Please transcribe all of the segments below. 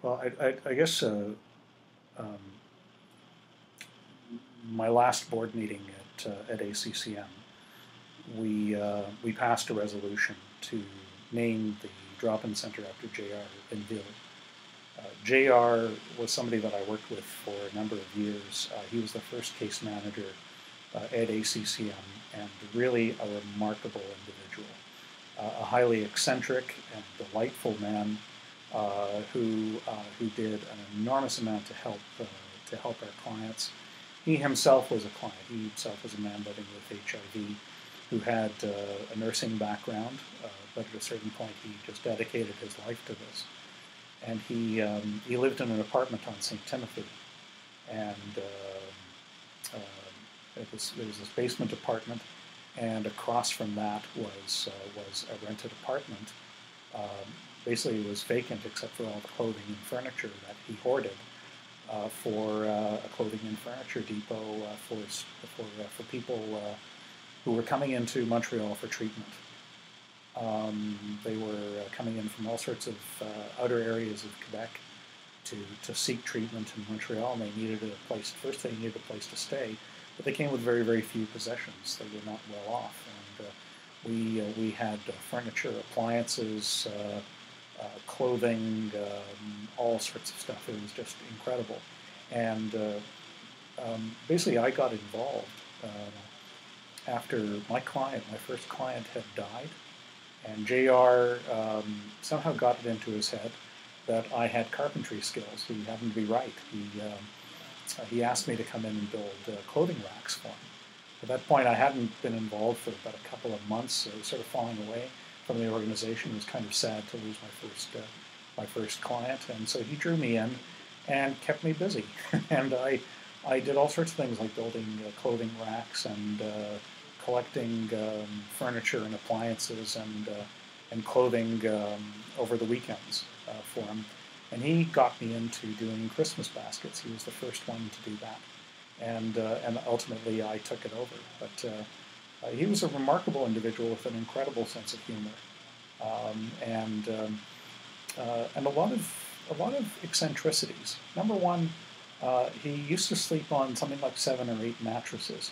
Well, I guess um, my last board meeting at ACCM, we passed a resolution to name the drop-in center after J.R. Rainville. J.R. was somebody that I worked with for a number of years. He was the first case manager at ACCM, and really a remarkable individual. A highly eccentric and delightful man who did an enormous amount to help our clients. He himself was a client. He himself was a man living with HIV who had a nursing background, but at a certain point he just dedicated his life to this. And he lived in an apartment on St. Timothy, and it was this basement apartment, and across from that was a rented apartment. Basically, it was vacant except for all the clothing and furniture that he hoarded for a clothing and furniture depot for people who were coming into Montreal for treatment. They were coming in from all sorts of outer areas of Quebec to seek treatment in Montreal, and they needed a place. First, they needed a place to stay, but they came with very, very few possessions. They were not well off, and we had furniture, appliances, clothing, all sorts of stuff. It was just incredible, and basically, I got involved after my first client, had died. And JR somehow got it into his head that I had carpentry skills. He happened to be right. He asked me to come in and build clothing racks for him. At that point, I hadn't been involved for about a couple of months. I was sort of falling away from the organization. It was kind of sad to lose my first client. And so he drew me in and kept me busy. And I did all sorts of things like building clothing racks and collecting furniture and appliances and clothing over the weekends for him. And he got me into doing Christmas baskets. He was the first one to do that. And ultimately I took it over. But he was a remarkable individual with an incredible sense of humor. And a lot of eccentricities. Number one, he used to sleep on something like 7 or 8 mattresses.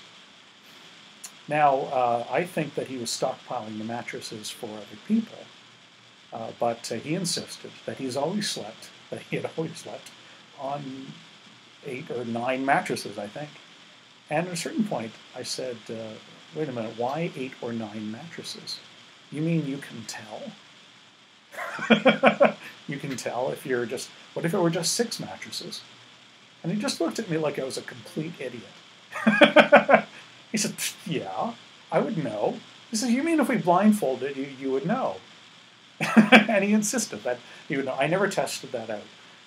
Now, I think that he was stockpiling the mattresses for other people, but he insisted that he had always slept on 8 or 9 mattresses, I think. And at a certain point, I said, wait a minute, why 8 or 9 mattresses? You mean you can tell? You can tell if you're just, what if it were just 6 mattresses? And he just looked at me like I was a complete idiot. He said, yeah, I would know. He said, you mean if we blindfolded you, you would know? And he insisted that he would know. I never tested that out.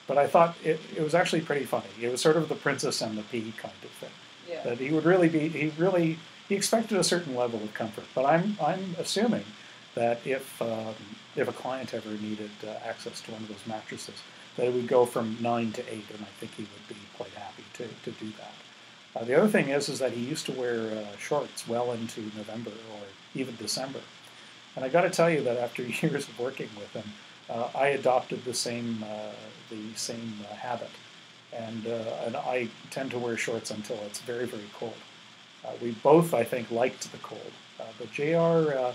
But I thought it was actually pretty funny. It was sort of the Princess and the Pea kind of thing. Yeah. That he would really be, he expected a certain level of comfort. But I'm assuming that if a client ever needed access to one of those mattresses, that it would go from 9 to 8, and I think he would be quite happy to do that. The other thing is that he used to wear shorts well into November or even December. And I got to tell you that after years of working with him, I adopted the same habit. And I tend to wear shorts until it's very, very cold. We both, I think, liked the cold. But JR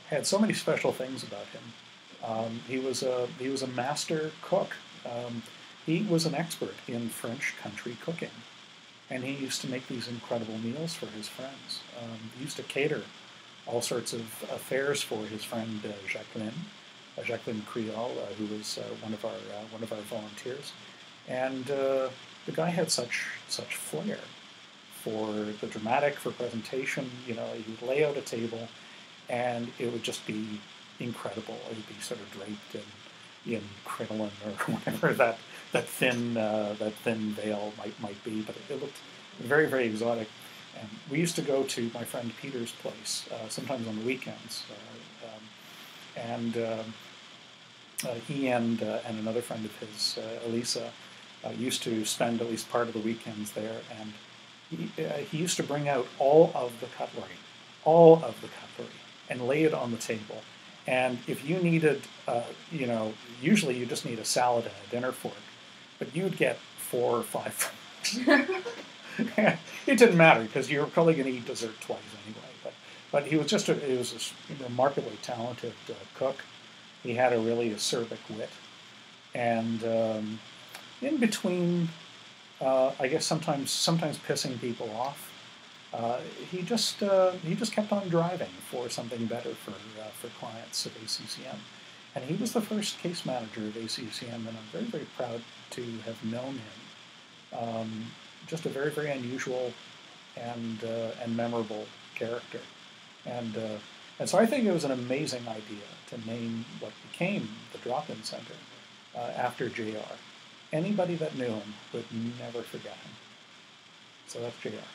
had so many special things about him. He was a master cook. He was an expert in French country cooking. And he used to make these incredible meals for his friends. He used to cater all sorts of affairs for his friend Jacqueline Creole, who was one of our volunteers. And the guy had such flair for the dramatic, for presentation. You know, he would lay out a table, and it would just be incredible. It would be sort of draped in crinoline or whatever that thin veil might be, but it looked very, very exotic. And we used to go to my friend Peter's place sometimes on the weekends, he and another friend of his, Elisa, used to spend at least part of the weekends there. And he used to bring out all of the cutlery, and lay it on the table. And if you needed, usually you just need a salad and a dinner fork. but you'd get 4 or 5. It didn't matter because you were probably going to eat dessert twice anyway. But he was he was a remarkably talented cook. He had a really acerbic wit, and in between, I guess sometimes pissing people off, he just kept on driving for something better for clients of ACCM. And he was the first case manager of ACCM, and I'm very, very proud to have known him. Just a very, very unusual and memorable character. And so I think it was an amazing idea to name what became the drop-in center after JR. Anybody that knew him would never forget him. So that's JR.